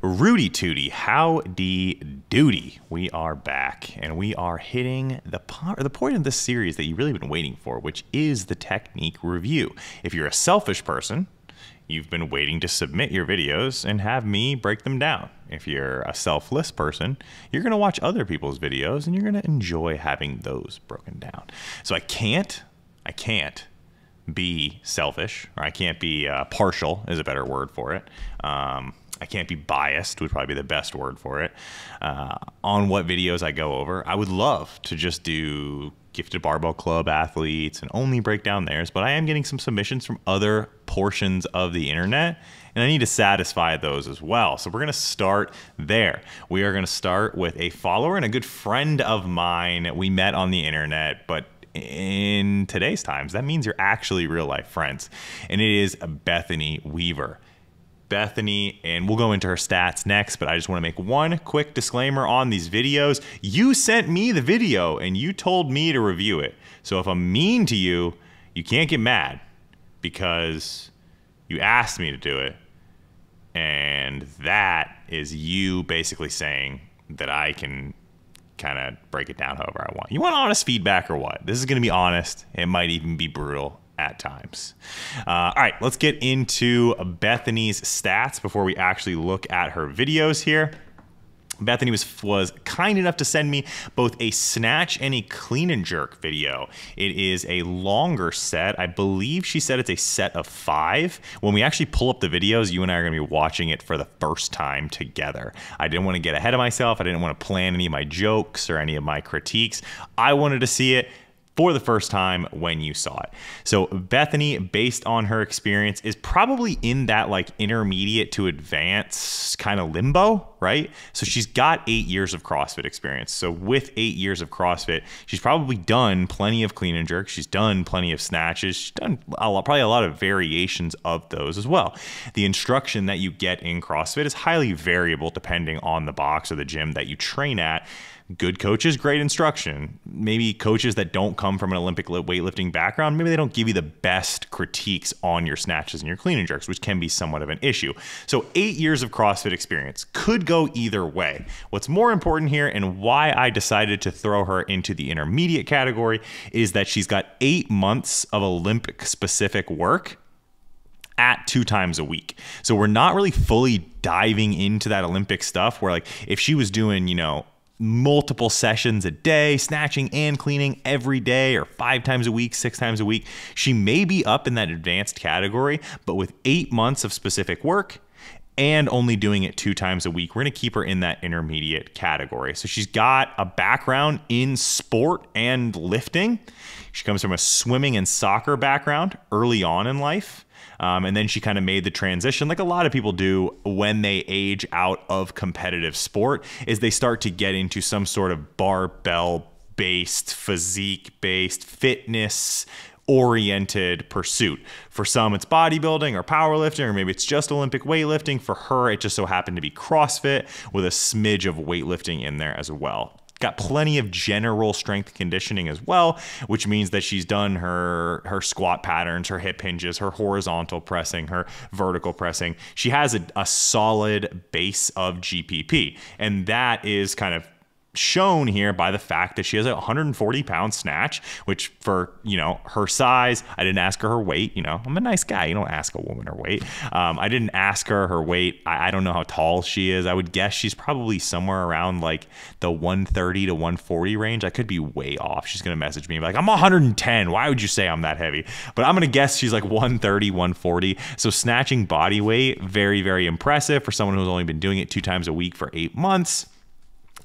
Rudy Tooty, howdy doody. We are back and we are hitting the point of this series that you've really been waiting for, which is the technique review. If you're a selfish person, you've been waiting to submit your videos and have me break them down. If you're a selfless person, you're going to watch other people's videos and you're going to enjoy having those broken down. So I can't be selfish, or I can't be partial is a better word for it. I can't be biased would probably be the best word for it on what videos I go over. I would love to just do Gifted Barbell Club athletes and only break down theirs, but I am getting some submissions from other portions of the internet and I need to satisfy those as well. So we're going to start there. We are going to start with a follower and a good friend of mine. We met on the internet, but in today's times, that means you're actually real life friends. And it is Bethany Weaver. Bethany, and we'll go into her stats next, but I just want to make one quick disclaimer on these videos. You sent me the video and you told me to review it. So if I'm mean to you, you can't get mad because you asked me to do it. And that is you basically saying that I can kind of break it down however I want. You want honest feedback or what? This is going to be honest. It might even be brutal at times. All right, let's get into Bethany's stats before we actually look at her videos here. Bethany was kind enough to send me both a snatch and a clean and jerk video. It is a longer set. I believe she said it's a set of 5. When we actually pull up the videos, you and I are going to be watching it for the first time together. I didn't want to get ahead of myself. I didn't want to plan any of my jokes or any of my critiques. I wanted to see it for the first time when you saw it. So Bethany, based on her experience, is probably in that like intermediate to advanced kind of limbo, right? So she's got 8 years of CrossFit experience. So with 8 years of CrossFit, she's probably done plenty of clean and jerks. She's done plenty of snatches. She's done probably a lot of variations of those as well. The instruction that you get in CrossFit is highly variable depending on the box or the gym that you train at. Good coaches, great instruction. Maybe coaches that don't come from an Olympic weightlifting background, maybe they don't give you the best critiques on your snatches and your clean and jerks, which can be somewhat of an issue. So 8 years of CrossFit experience could go either way. What's more important here and why I decided to throw her into the intermediate category is that she's got 8 months of Olympic specific work at 2 times a week. So we're not really fully diving into that Olympic stuff where like if she was doing, you know, multiple sessions a day, snatching and cleaning every day or 5 times a week, 6 times a week, she may be up in that advanced category, but with 8 months of specific work and only doing it 2 times a week, we're going to keep her in that intermediate category. So she's got a background in sport and lifting. She comes from a swimming and soccer background early on in life. And then she kind of made the transition like a lot of people do when they age out of competitive sport is they start to get into some sort of barbell-based, physique-based, fitness-oriented pursuit. For some, it's bodybuilding or powerlifting, or maybe it's just Olympic weightlifting. For her, it just so happened to be CrossFit with a smidge of weightlifting in there as well. Got plenty of general strength conditioning as well, which means that she's done her squat patterns, her hip hinges, her horizontal pressing, her vertical pressing. She has a solid base of GPP, and that is kind of shown here by the fact that she has a 140-pound snatch, which for, you know, her size, I didn't ask her weight. You know, I'm a nice guy. You don't ask a woman her weight. I didn't ask her weight. I don't know how tall she is. I would guess she's probably somewhere around like the 130 to 140 range. I could be way off. She's going to message me and be like, I'm 110. Why would you say I'm that heavy? But I'm going to guess she's like 130, 140. So snatching body weight, very, very impressive for someone who's only been doing it 2 times a week for 8 months.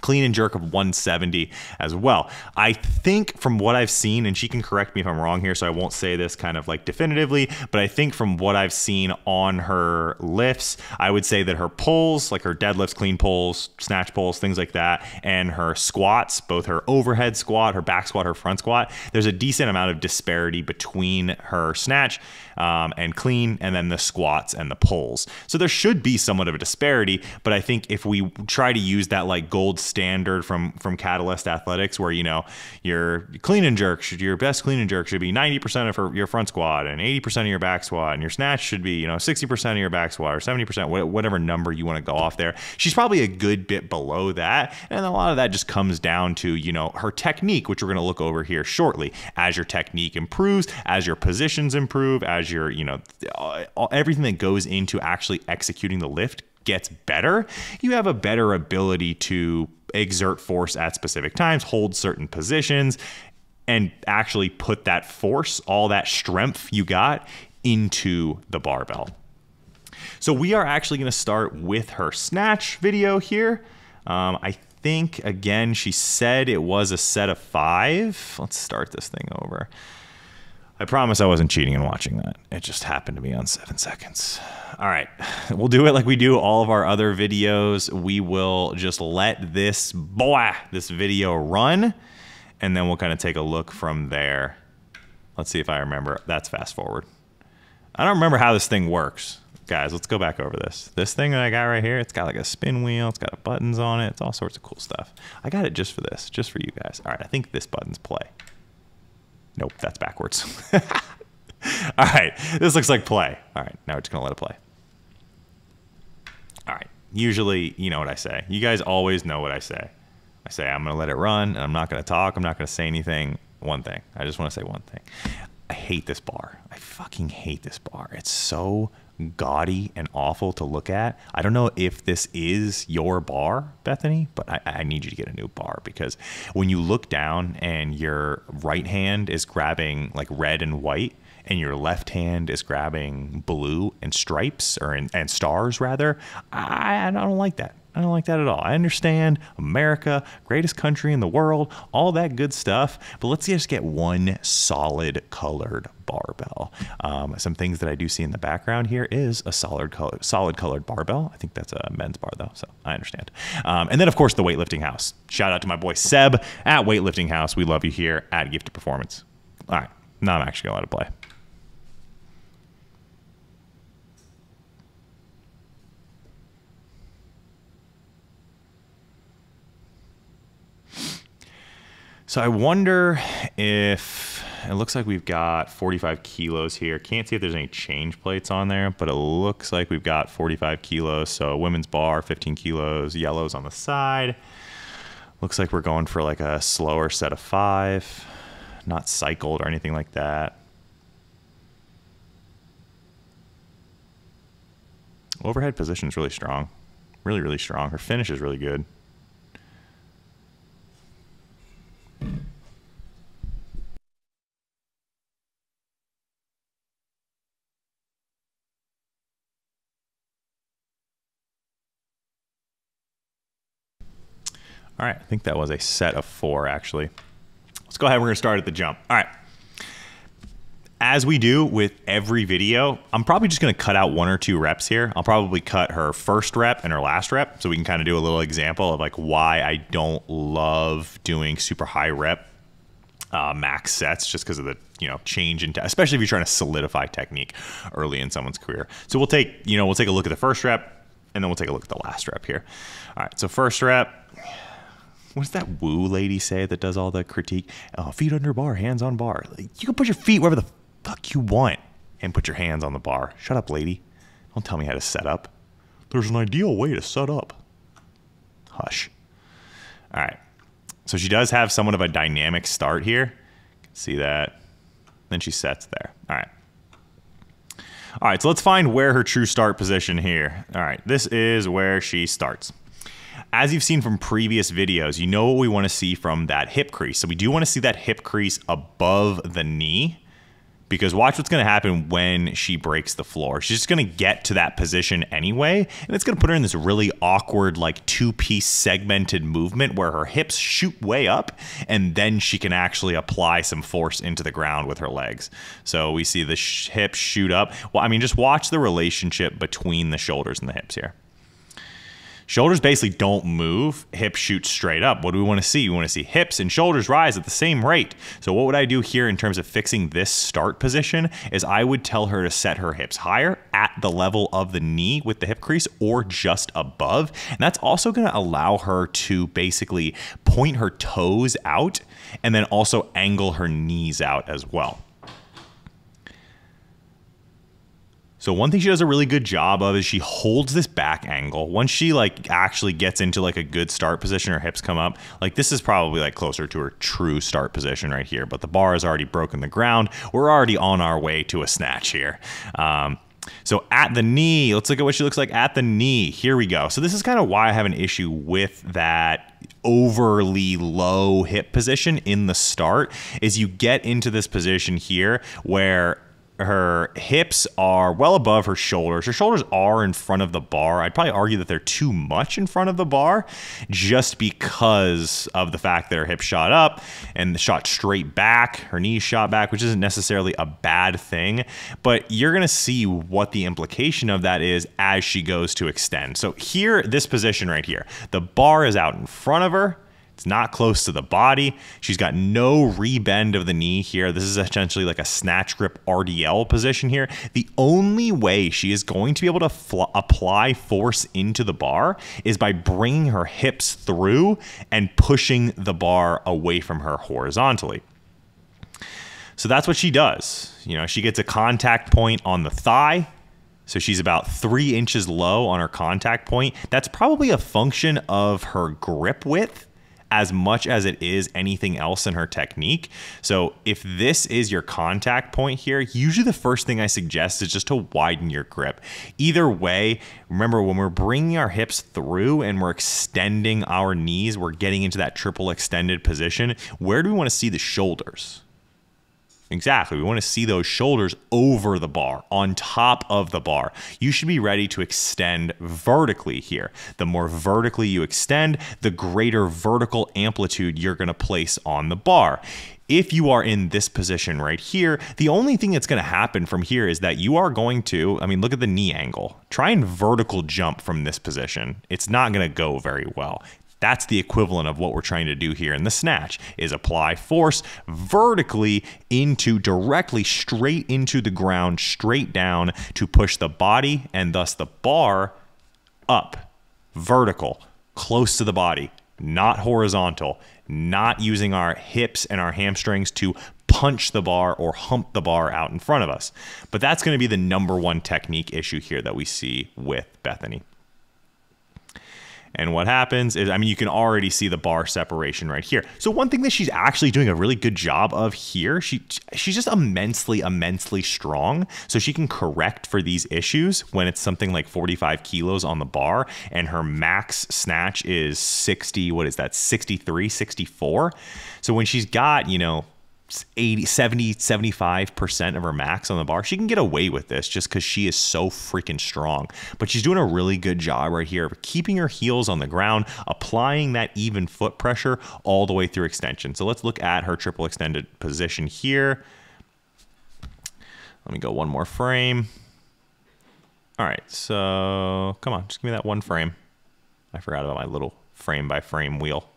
Clean and jerk of 170 as well. I think from what I've seen, and she can correct me if I'm wrong here, so I won't say this kind of like definitively, but I think from what I've seen on her lifts, I would say that her pulls, like her deadlifts, clean pulls, snatch pulls, things like that, and her squats, both her overhead squat, her back squat, her front squat, there's a decent amount of disparity between her snatch and clean, and then the squats and the pulls. So there should be somewhat of a disparity, but I think if we try to use that like gold standard from Catalyst Athletics where, you know, your clean and jerk your best clean and jerk should be 90% of your front squat and 80% of your back squat, and your snatch should be, you know, 60% of your back squat or 70%, whatever number you want to go off there. She's probably a good bit below that, and a lot of that just comes down to, you know, her technique, which we're going to look over here shortly. As your technique improves, as your positions improve, as your, you know, everything that goes into actually executing the lift gets better, you have a better ability to exert force at specific times, hold certain positions, and actually put that force, all that strength you got, into the barbell. So we are actually going to start with her snatch video here. I think, again, she said it was a set of 5. Let's start this thing over. I promise I wasn't cheating and watching that. It just happened to be on 7 seconds. All right, we'll do it like we do all of our other videos. We will just let this video run, and then we'll kind of take a look from there. Let's see if I remember. That's fast forward. I don't remember how this thing works. Guys, let's go back over this. This thing that I got right here, it's got like a spin wheel. It's got buttons on it. It's all sorts of cool stuff. I got it just for this, just for you guys. All right, I think this button's play. Nope, that's backwards. All right, this looks like play. All right, now we're just gonna let it play. All right, usually, you know what I say. You guys always know what I say. I say, I'm gonna let it run, and I'm not gonna talk. I'm not gonna say anything. One thing, I just wanna say one thing. I hate this bar. I fucking hate this bar. It's so gaudy and awful to look at. I don't know if this is your bar, Bethany, but I need you to get a new bar, because when you look down and your right hand is grabbing like red and white, and your left hand is grabbing blue and stripes, or and stars rather, I don't like that. I don't like that at all. I understand America, greatest country in the world, all that good stuff, but let's just get one solid colored barbell. Some things that I do see in the background here is a solid colored barbell. I think that's a men's bar though, so I understand. And then of course the Weightlifting House. Shout out to my boy Seb at Weightlifting House. We love you here at Gifted Performance. All right, now I'm actually gonna let it play. So I wonder if, it looks like we've got 45 kilos here. Can't see if there's any change plates on there, but it looks like we've got 45 kilos. So women's bar, 15 kilos, yellows on the side. Looks like we're going for like a slower set of 5, not cycled or anything like that. Overhead position is really strong. Really, really strong. Her finish is really good. All right, I think that was a set of 4 actually. Let's go ahead, we're gonna start at the jump. All right. As we do with every video, I'm probably just gonna cut out 1 or 2 reps here. I'll probably cut her first rep and her last rep, so we can kind of do a little example of like why I don't love doing super high rep max sets, just because of the, you know, change in, especially if you're trying to solidify technique early in someone's career. So we'll take a look at the first rep, and then we'll take a look at the last rep here. All right, so first rep. What does that woo lady say that does all the critique? Oh, feet under bar, hands on bar. Like, you can put your feet wherever the fuck you want and put your hands on the bar. Shut up, lady. Don't tell me how to set up. There's an ideal way to set up. Hush. All right. So she does have somewhat of a dynamic start here. You can see that. Then she sets there. All right. All right, so let's find where her true start position here. All right, this is where she starts. As you've seen from previous videos, you know what we want to see from that hip crease. So we do want to see that hip crease above the knee, because watch what's going to happen when she breaks the floor. She's just going to get to that position anyway, and it's going to put her in this really awkward, like 2-piece segmented movement where her hips shoot way up, and then she can actually apply some force into the ground with her legs. So we see the hips shoot up. Well, I mean, just watch the relationship between the shoulders and the hips here. Shoulders basically don't move. Hips shoot straight up. What do we want to see? We want to see hips and shoulders rise at the same rate. So what would I do here in terms of fixing this start position is I would tell her to set her hips higher at the level of the knee with the hip crease or just above. And that's also going to allow her to basically point her toes out and then also angle her knees out as well. So one thing she does a really good job of is she holds this back angle. Once she like actually gets into like a good start position, her hips come up. Like this is probably like closer to her true start position right here, but the bar has already broken the ground. We're already on our way to a snatch here. So at the knee, let's look at what she looks like at the knee. Here we go. So this is kind of why I have an issue with that overly low hip position in the start is you get into this position here where her hips are well above her shoulders. Her shoulders are in front of the bar. I'd probably argue that they're too much in front of the bar just because of the fact that her hips shot up and shot straight back. Her knees shot back, which isn't necessarily a bad thing, but you're going to see what the implication of that is as she goes to extend. So here, this position right here, the bar is out in front of her. It's not close to the body. She's got no rebend of the knee here. This is essentially like a snatch grip RDL position here. The only way she is going to be able to apply force into the bar is by bringing her hips through and pushing the bar away from her horizontally. So that's what she does. You know, she gets a contact point on the thigh. So she's about 3 inches low on her contact point. That's probably a function of her grip width as much as it is anything else in her technique. So if this is your contact point here, usually the first thing I suggest is just to widen your grip. Either way, remember when we're bringing our hips through and we're extending our knees, we're getting into that triple extended position. Where do we want to see the shoulders? Exactly. We want to see those shoulders over the bar, on top of the bar. You should be ready to extend vertically here. The more vertically you extend, the greater vertical amplitude you're going to place on the bar. If you are in this position right here, the only thing that's going to happen from here is that you are going to, I mean, look at the knee angle. Try and vertical jump from this position. It's not going to go very well. That's the equivalent of what we're trying to do here in the snatch, is apply force vertically directly straight into the ground, straight down to push the body and thus the bar up, vertical, close to the body, not horizontal, not using our hips and our hamstrings to punch the bar or hump the bar out in front of us. But that's going to be the #1 technique issue here that we see with Bethany. And what happens is, I mean, you can already see the bar separation right here. So one thing that she's actually doing a really good job of here, she's just immensely strong. So she can correct for these issues when it's something like 45 kilos on the bar and her max snatch is 60, what is that, 63, 64. So when she's got, you know, 80, 70, 75% of her max on the bar, she can get away with this just because she is so freaking strong. But she's doing a really good job right here of keeping her heels on the ground, applying that even foot pressure all the way through extension. So let's look at her triple extended position here. Let me go one more frame. All right, so come on, just give me that one frame. I forgot about my little frame by frame wheel.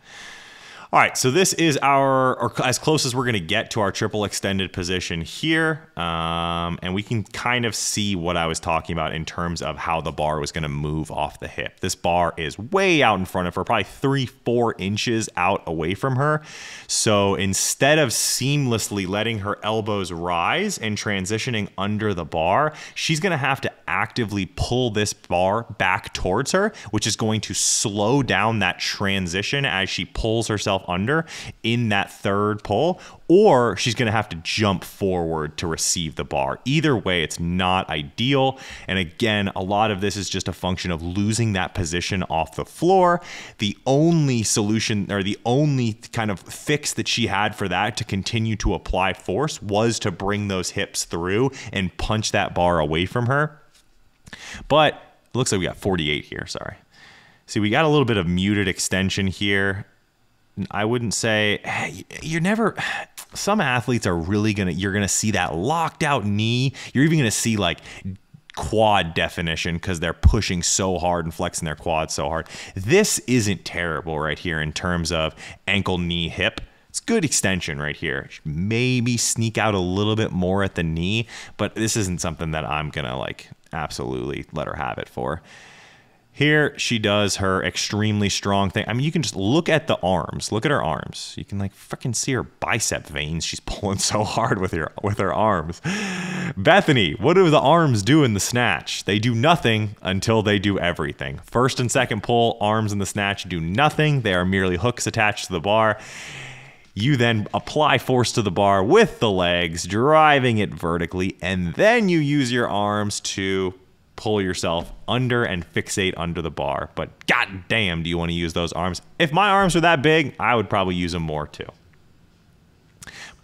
All right, so this is or as close as we're going to get to our triple extended position here. And we can kind of see what I was talking about in terms of how the bar was going to move off the hip. This bar is way out in front of her, probably 3-4 inches out away from her. So instead of seamlessly letting her elbows rise and transitioning under the bar, she's going to have to actively pull this bar back towards her, which is going to slow down that transition as she pulls herself under in that third pull, or she's going to have to jump forward to receive the bar. Either way, it's not ideal. And again, a lot of this is just a function of losing that position off the floor. The only solution, or the only kind of fix that she had for that to continue to apply force, was to bring those hips through and punch that bar away from her. But it looks like we got 48 here, sorry. See, we got a little bit of muted extension here. I wouldn't say, you're never, some athletes are really you're going to see that locked out knee. You're even going to see like quad definition because they're pushing so hard and flexing their quads so hard. This isn't terrible right here in terms of ankle, knee, hip. It's good extension right here. Maybe sneak out a little bit more at the knee, but this isn't something that I'm going to like absolutely let her have it for. Here, she does her extremely strong thing. I mean, you can just look at the arms. Look at her arms. You can like freaking see her bicep veins. She's pulling so hard with her arms. Bethany, what do the arms do in the snatch? They do nothing until they do everything. First and second pull, arms in the snatch do nothing. They are merely hooks attached to the bar. You then apply force to the bar with the legs, driving it vertically, and then you use your arms to pull yourself under and fixate under the bar. But god damn, do you want to use those arms? If my arms were that big, I would probably use them more too.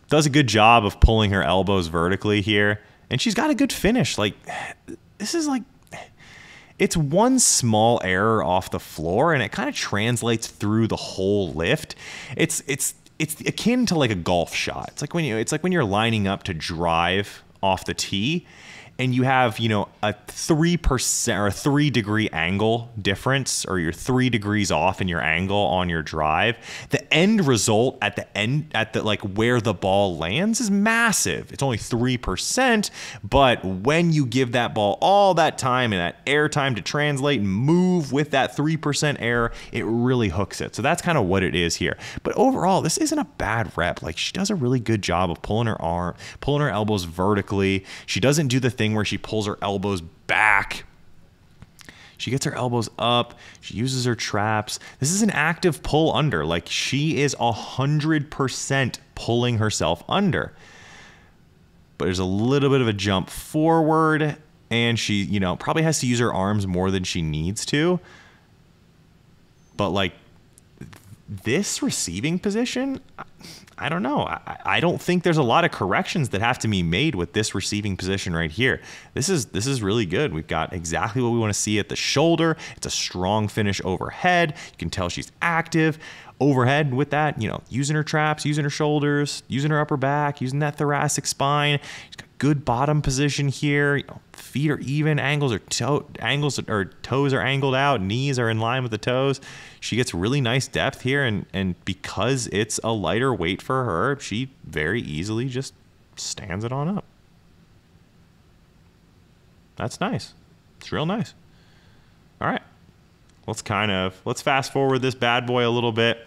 Does a good job of pulling her elbows vertically here, and she's got a good finish. Like, this is like, it's one small error off the floor, and it kind of translates through the whole lift. It's akin to like a golf shot. It's like when you're lining up to drive off the tee, and you have, you know, a 3% or a 3-degree angle difference, or you're 3 degrees off in your angle on your drive, the end result at the like where the ball lands is massive. It's only 3%, but when you give that ball all that time and that air time to translate and move with that 3% air, it really hooks it. So that's kind of what it is here. But overall, this isn't a bad rep. Like, she does a really good job of pulling her elbows vertically. She doesn't do the thing where she pulls her elbows back. She gets her elbows up. She uses her traps. This is an active pull under. Like, she is 100% pulling herself under. But there's a little bit of a jump forward, and she, you know, probably has to use her arms more than she needs to. But like, this receiving position, I don't know. I don't think there's a lot of corrections that have to be made with this receiving position right here. This is really good. We've got exactly what we want to see at the shoulder. It's a strong finish overhead. You can tell she's active overhead with that, you know, using her traps, using her shoulders, using her upper back, using that thoracic spine. She's got good bottom position here. You know, feet are even, toes are angled out, knees are in line with the toes. She gets really nice depth here, and because it's a lighter weight for her, she very easily just stands it on up. That's nice. It's real nice. All right. Let's fast forward this bad boy a little bit.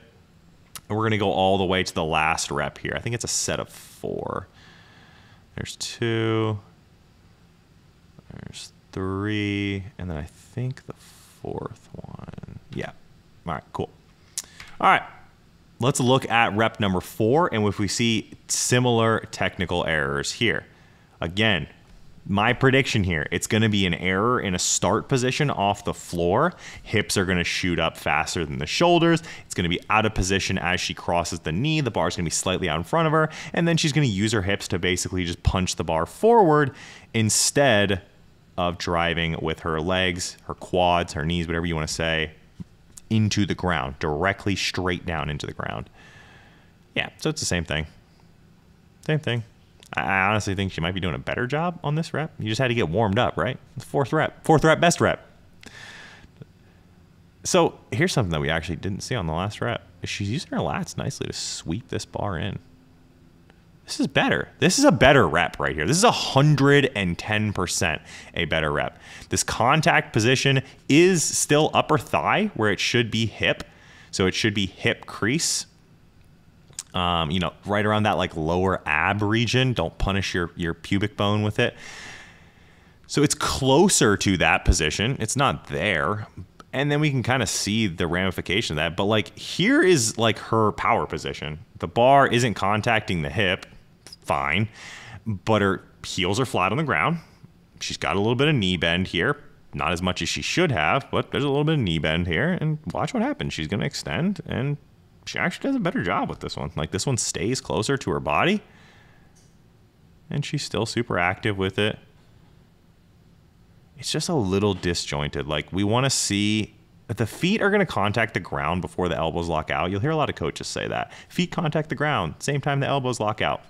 And we're going to go all the way to the last rep here. I think it's a set of 4. There's 2. There's 3. And then I think the 4th one. Yeah. All right, cool. All right. Let's look at rep number 4, and if we see similar technical errors here. Again, my prediction here, it's going to be an error in a start position off the floor. Hips are going to shoot up faster than the shoulders. It's going to be out of position as she crosses the knee. The bar is going to be slightly out in front of her, and then she's going to use her hips to basically just punch the bar forward instead of driving with her legs, her quads, her knees, whatever you want to say, into the ground, directly straight down into the ground. Yeah, so it's the same thing. Same thing. I honestly think she might be doing a better job on this rep. You just had to get warmed up, right? The 4th rep. 4th rep, best rep. So here's something that we actually didn't see on the last rep. She's using her lats nicely to sweep this bar in. This is better. This is a better rep right here. This is 110% a better rep. This contact position is still upper thigh where it should be hip. So it should be hip crease. You know, right around that like lower ab region. Don't punish your pubic bone with it. So it's closer to that position. It's not there. And then we can kind of see the ramification of that. But like, here is like her power position. The bar isn't contacting the hip. Fine. But her heels are flat on the ground. She's got a little bit of knee bend here. Not as much as she should have, but there's a little bit of knee bend here. And watch what happens. She's going to extend, and she actually does a better job with this one. Like, this one stays closer to her body, and she's still super active with it. It's just a little disjointed. Like, we want to see that the feet are going to contact the ground before the elbows lock out. You'll hear a lot of coaches say that. Feet contact the ground, same time the elbows lock out.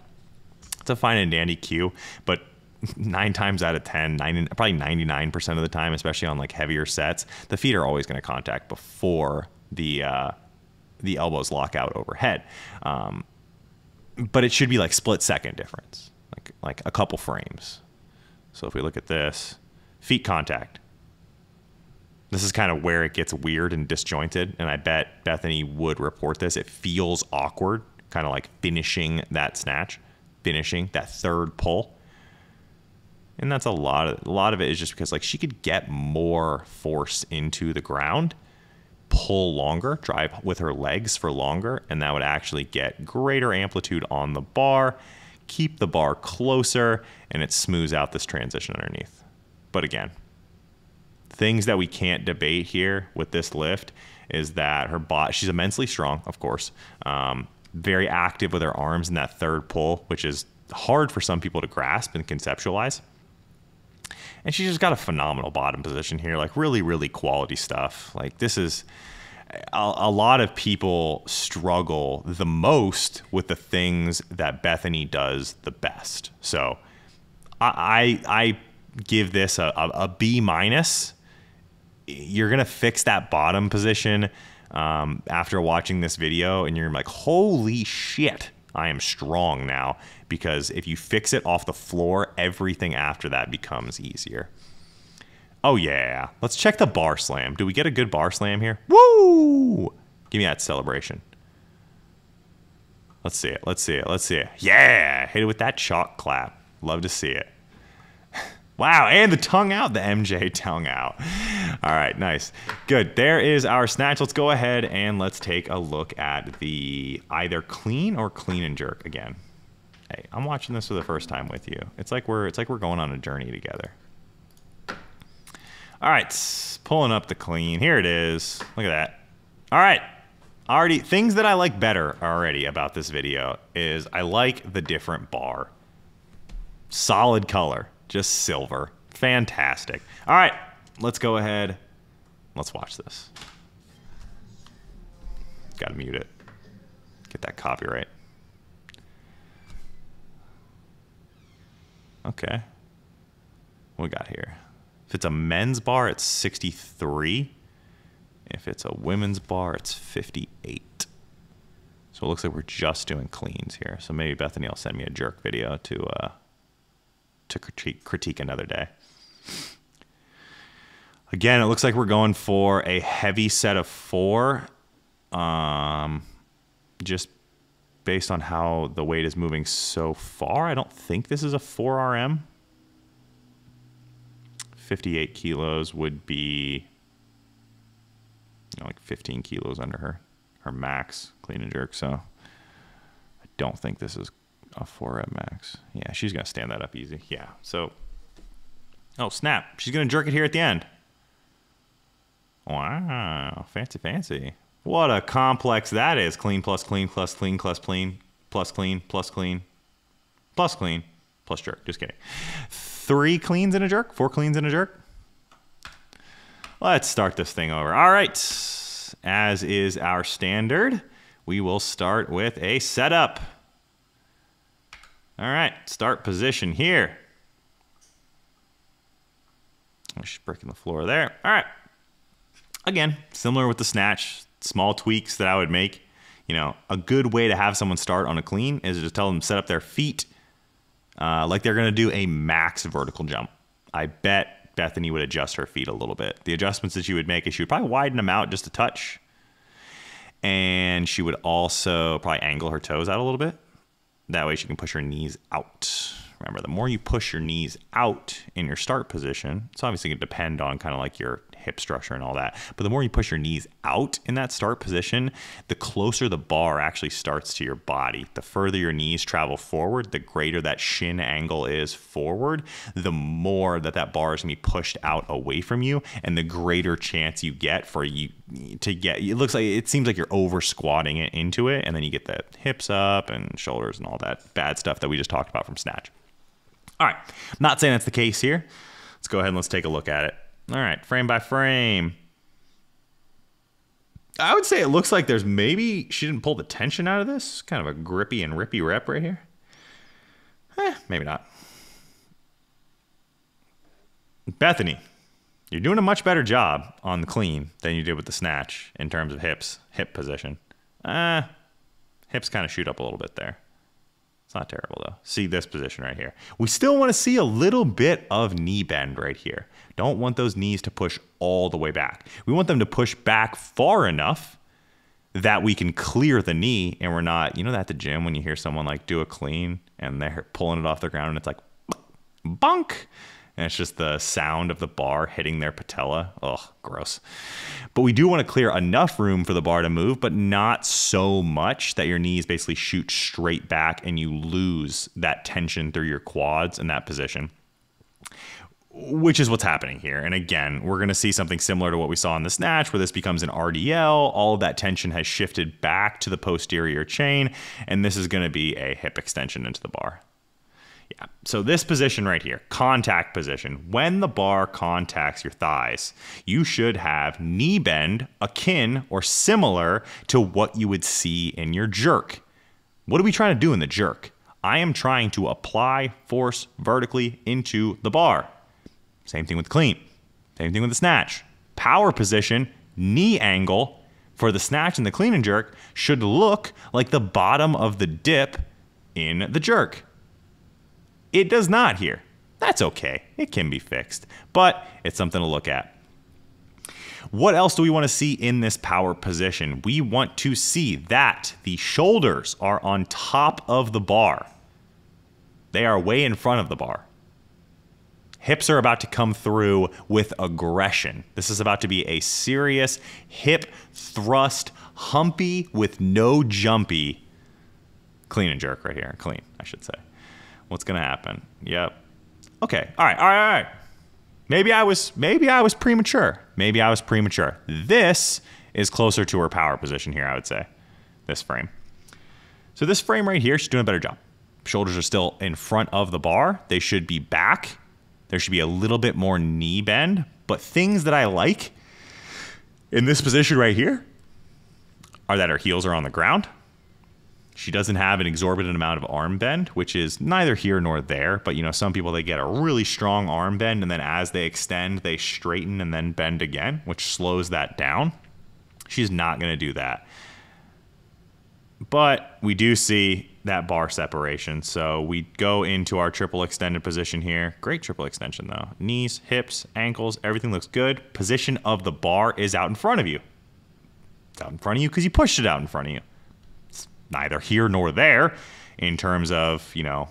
It's a fine and dandy cue, but 9 times out of 10, probably 99% of the time, especially on like heavier sets, the feet are always going to contact before the elbows lock out overhead. But it should be like split second difference, like a couple frames. So if we look at this, feet contact. This is kind of where it gets weird and disjointed, and I bet Bethany would report this. It feels awkward, kind of like finishing that snatch, finishing that third pull. And that's a lot of it is just because like she could get more force into the ground, pull longer, drive with her legs for longer, and that would actually get greater amplitude on the bar, keep the bar closer, and it smooths out this transition underneath. But again, things that we can't debate here with this lift is that her body, she's immensely strong, of course, very active with her arms in that third pull, which is hard for some people to grasp and conceptualize. And she's just got a phenomenal bottom position here, like really, really quality stuff. Like this is, a lot of people struggle the most with the things that Bethany does the best. So I give this a B minus. You're going to fix that bottom position after watching this video, and you're like, holy shit, I am strong now. Because if you fix it off the floor, everything after that becomes easier. Oh yeah, let's check the bar slam. Do we get a good bar slam here? Woo! Give me that celebration. Let's see it, let's see it, let's see it. Yeah, hit it with that chalk clap. Love to see it. Wow, and the tongue out, the MJ tongue out. All right, nice. Good, there is our snatch. Let's go ahead and let's take a look at the either clean or clean and jerk again. Hey, I'm watching this for the first time with you. It's like we're going on a journey together. All right, pulling up the clean. Here it is. Look at that. All right. Already, things that I like better already about this video is I like the different bar. Solid color, just silver. Fantastic. All right, let's go ahead. Let's watch this. Got to mute it. Get that copyright. Okay. What we got here? If it's a men's bar, it's 63. If it's a women's bar, it's 58. So it looks like we're just doing cleans here. So maybe Bethany will send me a jerk video to critique another day. Again, it looks like we're going for a heavy set of 4. Just based on how the weight is moving so far, I don't think this is a 4RM. 58 kilos would be, like 15 kilos under her max clean and jerk. So I don't think this is a 4RM max. Yeah, she's going to stand that up easy. Yeah, so, oh, snap. She's going to jerk it here at the end. Wow, fancy, fancy. What a complex that is. Clean plus clean plus clean plus clean plus clean plus clean plus clean plus jerk. Just kidding. 3 cleans in a jerk? 4 cleans in a jerk? Let's start this thing over. All right. As is our standard, we will start with a setup. All right. Start position here. She's breaking the floor there. All right. Again, similar with the snatch. Small tweaks that I would make. You know, a good way to have someone start on a clean is to just tell them to set up their feet like they're going to do a max vertical jump. I bet Bethany would adjust her feet a little bit. The adjustments that she would make is she would probably widen them out just a touch. And she would also probably angle her toes out a little bit. That way she can push her knees out. Remember, the more you push your knees out in your start position, it's obviously going to depend on kind of like your hip structure and all that. But the more you push your knees out in that start position, the closer the bar actually starts to your body. The further your knees travel forward, the greater that shin angle is forward, the more that bar is going to be pushed out away from you, and the greater chance you get for you to get, it seems like you're over squatting it into it, and then you get the hips up and shoulders and all that bad stuff that we just talked about from snatch. All right, not saying that's the case here. Let's go ahead and let's take a look at it. All right, frame by frame. I would say it looks like there's maybe she didn't pull the tension out of this. Kind of a grippy and rippy rep right here. Maybe not. Bethany, you're doing a much better job on the clean than you did with the snatch in terms of hip position. Hips kind of shoot up a little bit there. It's not terrible though. See this position right here. We still want to see a little bit of knee bend right here. Don't want those knees to push all the way back. We want them to push back far enough that we can clear the knee and we're not, you know, at the gym when you hear someone like do a clean and they're pulling it off the ground and it's like bonk. And it's just the sound of the bar hitting their patella. Ugh, gross. But we do want to clear enough room for the bar to move, but not so much that your knees basically shoot straight back and you lose that tension through your quads in that position, which is what's happening here. And again, we're going to see something similar to what we saw in the snatch where this becomes an RDL. All of that tension has shifted back to the posterior chain, and this is going to be a hip extension into the bar. Yeah, so this position right here, contact position, when the bar contacts your thighs, you should have knee bend akin or similar to what you would see in your jerk. What are we trying to do in the jerk? I am trying to apply force vertically into the bar. Same thing with the clean. Same thing with the snatch. Power position, knee angle for the snatch and the clean and jerk should look like the bottom of the dip in the jerk. It does not here. That's okay. It can be fixed, but it's something to look at. What else do we want to see in this power position? We want to see that the shoulders are on top of the bar. They are way in front of the bar. Hips are about to come through with aggression. This is about to be a serious hip thrust, humpy with no jumpy clean and jerk right here. Clean, I should say. What's going to happen? Yep. Okay. All right. Maybe I was premature. This is closer to her power position here, I would say. This frame. So this frame right here, she's doing a better job. Shoulders are still in front of the bar. They should be back. There should be a little bit more knee bend. But things that I like in this position right here are that her heels are on the ground. She doesn't have an exorbitant amount of arm bend, which is neither here nor there. But, you know, some people, they get a really strong arm bend, and then as they extend, they straighten and then bend again, which slows that down. She's not going to do that. But we do see that bar separation. So we go into our triple extended position here. Great triple extension, though. Knees, hips, ankles, everything looks good. Position of the bar is out in front of you. It's out in front of you because you pushed it out in front of you. Neither here nor there in terms of, you know,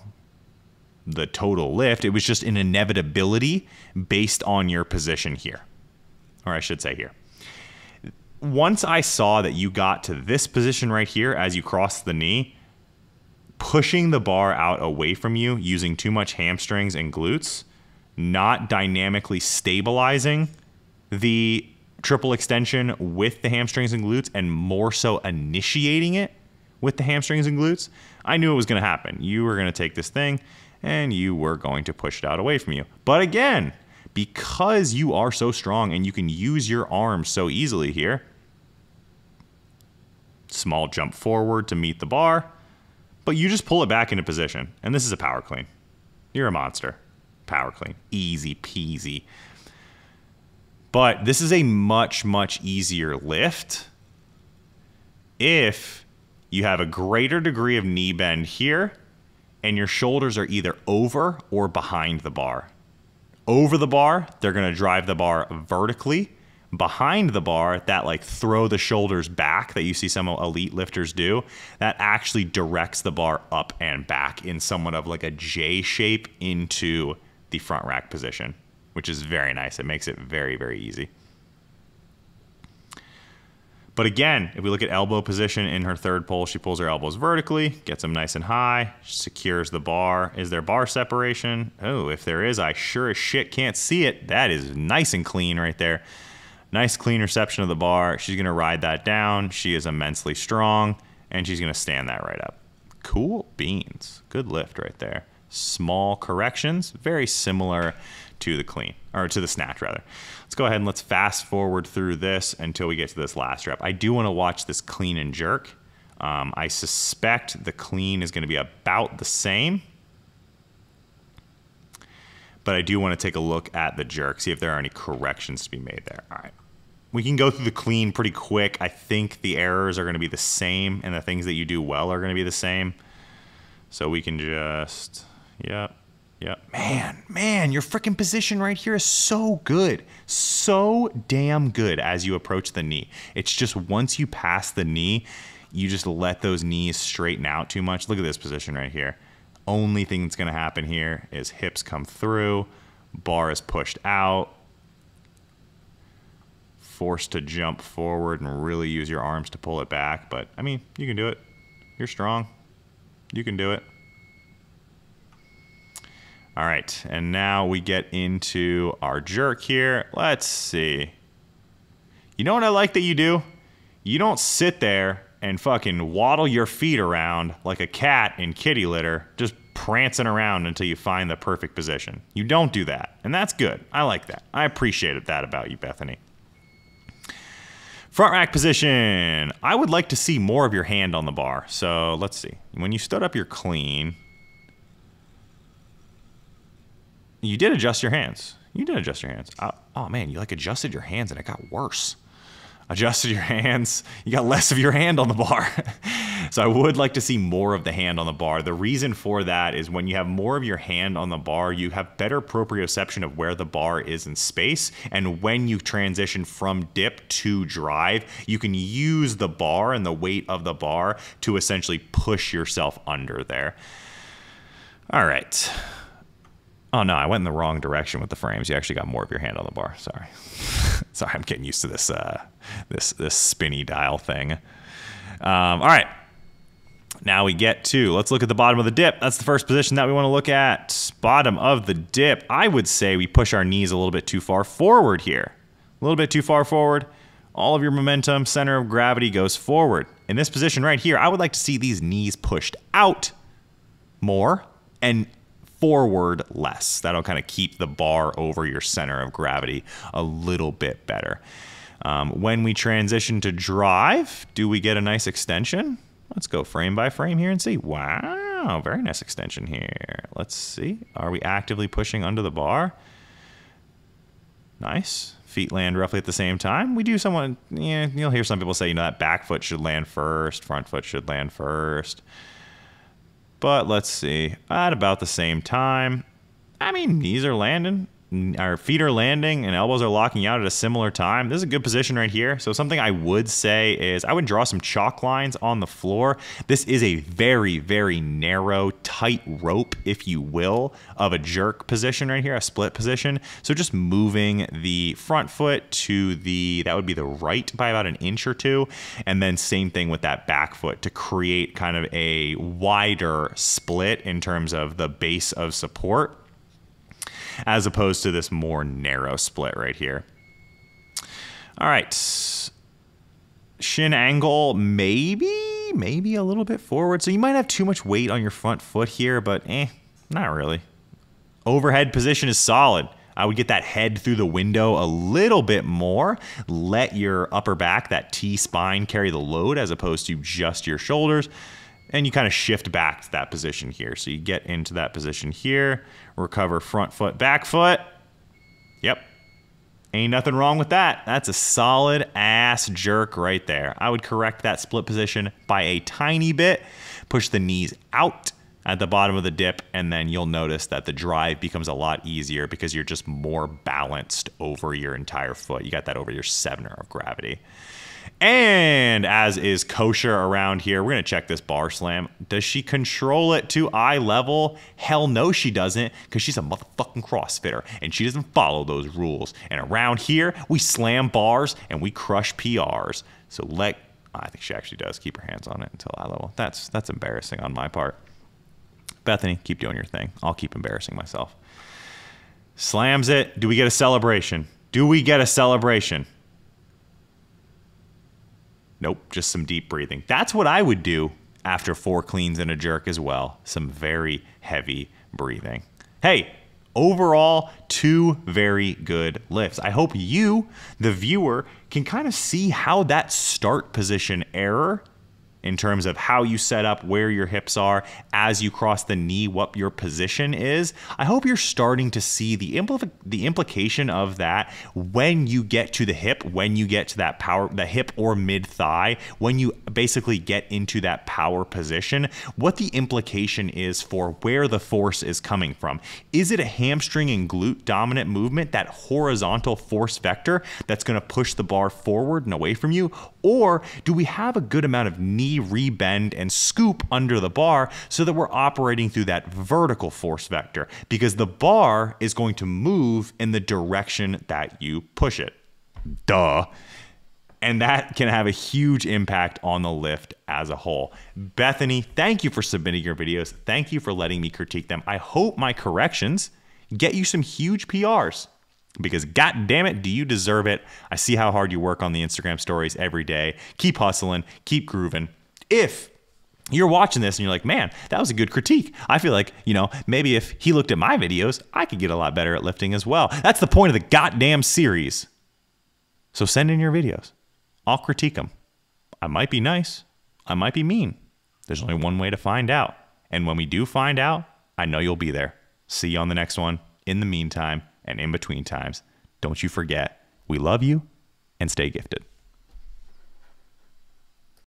the total lift. It was just an inevitability based on your position here. Or I should say here. Once I saw that you got to this position right here as you cross the knee, pushing the bar out away from you using too much hamstrings and glutes, not dynamically stabilizing the triple extension with the hamstrings and glutes, and more so initiating it with the hamstrings and glutes, I knew it was going to happen. You were going to take this thing and you were going to push it out away from you. But again, because you are so strong and you can use your arms so easily here, small jump forward to meet the bar, but you just pull it back into position. And this is a power clean. You're a monster. Power clean. Easy peasy. But this is a much, much easier lift if you have a greater degree of knee bend here, and your shoulders are either over or behind the bar. Over the bar, they're going to drive the bar vertically. Behind the bar, that like throw the shoulders back that you see some elite lifters do, that actually directs the bar up and back in somewhat of like a J shape into the front rack position, which is very nice. It makes it very, very easy. But again, if we look at elbow position in her third pull, she pulls her elbows vertically, gets them nice and high, secures the bar. Is there bar separation? Oh, if there is, I sure as shit can't see it. That is nice and clean right there. Nice clean reception of the bar. She's going to ride that down. She is immensely strong, and she's going to stand that right up. Cool beans. Good lift right there. Small corrections, very similar to the clean, or to the snatch rather. Let's go ahead and let's fast forward through this until we get to this last rep. I do want to watch this clean and jerk. I suspect the clean is going to be about the same. but I do want to take a look at the jerk, see if there are any corrections to be made there. All right. We can go through the clean pretty quick. I think the errors are going to be the same, and the things that you do well are going to be the same. So we can just, yep. Man, your freaking position right here is so good. So damn good as you approach the knee. It's just once you pass the knee, you just let those knees straighten out too much. Look at this position right here. Only thing that's going to happen here is hips come through, bar is pushed out, forced to jump forward and really use your arms to pull it back. But, I mean, you can do it. You're strong. You can do it. All right, and now we get into our jerk here. Let's see. You know what I like that you do? You don't sit there and fucking waddle your feet around like a cat in kitty litter, just prancing around until you find the perfect position. You don't do that, and that's good. I like that. I appreciated that about you, Bethany. Front rack position. I would like to see more of your hand on the bar. So let's see. When you stood up your clean, you did adjust your hands. You did adjust your hands. Oh man, you like adjusted your hands and it got worse. Adjusted your hands, you got less of your hand on the bar. So I would like to see more of the hand on the bar. The reason for that is when you have more of your hand on the bar, you have better proprioception of where the bar is in space. And when you transition from dip to drive, you can use the bar and the weight of the bar to essentially push yourself under there. All right. Oh no, I went in the wrong direction with the frames. You actually got more of your hand on the bar. Sorry. Sorry, I'm getting used to this this spinny dial thing. All right. Now we get to, let's look at the bottom of the dip. That's the first position that we want to look at. Bottom of the dip. I would say we push our knees a little bit too far forward here. A little bit too far forward. All of your momentum, center of gravity goes forward. In this position right here, I would like to see these knees pushed out more and forward less. That'll kind of keep the bar over your center of gravity a little bit better. When we transition to drive, do we get a nice extension? Let's go frame by frame here and see. Wow, very nice extension here. Let's see. Are we actively pushing under the bar? Nice. Feet land roughly at the same time. We do somewhat, yeah, you'll hear some people say, you know, that back foot should land first, front foot should land first. But let's see, at about the same time, I mean, knees are landing, our feet are landing, and elbows are locking out at a similar time. This is a good position right here. So something I would say is I would draw some chalk lines on the floor. This is a very, very narrow, tight rope, if you will, of a jerk position right here, a split position. So just moving the front foot to that would be the right by about an inch or two. And then same thing with that back foot to create kind of a wider split in terms of the base of support, as opposed to this more narrow split right here. All right. Shin angle, maybe a little bit forward. So you might have too much weight on your front foot here, but not really. Overhead position is solid. I would get that head through the window a little bit more. Let your upper back, that T-spine, carry the load as opposed to just your shoulders. And you kind of shift back to that position here. So you get into that position here, recover front foot, back foot. Yep. Ain't nothing wrong with that. That's a solid ass jerk right there. I would correct that split position by a tiny bit, push the knees out at the bottom of the dip, and then you'll notice that the drive becomes a lot easier because you're just more balanced over your entire foot. You got that over your center of gravity. And as is kosher around here, we're going to check this bar slam. Does she control it to eye level? Hell no, she doesn't, because she's a motherfucking CrossFitter, and she doesn't follow those rules. And around here, we slam bars, and we crush PRs. So I think she actually does keep her hands on it until eye level. That's embarrassing on my part. Bethany, keep doing your thing. I'll keep embarrassing myself. Slams it. Do we get a celebration? Do we get a celebration? Nope, just some deep breathing. That's what I would do after 4 cleans and a jerk as well. Some very heavy breathing. Hey, overall, 2 very good lifts. I hope you, the viewer, can kind of see how that start position error in terms of how you set up, where your hips are as you cross the knee, what your position is. I hope you're starting to see the implication of that when you get to the hip, when you get to that power, the hip or mid thigh, when you basically get into that power position, what the implication is for where the force is coming from. Is it a hamstring and glute dominant movement, that horizontal force vector that's going to push the bar forward and away from you? Or do we have a good amount of knee rebend and scoop under the bar so that we're operating through that vertical force vector? Because the bar is going to move in the direction that you push it. Duh. And that can have a huge impact on the lift as a whole. Bethany, thank you for submitting your videos. Thank you for letting me critique them. I hope my corrections get you some huge PRs, because god damn it, do you deserve it. I see how hard you work on the Instagram stories every day. Keep hustling, keep grooving. If you're watching this and you're like, man, that was a good critique. I feel like, maybe if he looked at my videos, I could get a lot better at lifting as well. That's the point of the goddamn series. So send in your videos. I'll critique them. I might be nice. I might be mean. There's only one way to find out. And when we do find out, I know you'll be there. See you on the next one. In the meantime and in between times, don't you forget, we love you and stay gifted.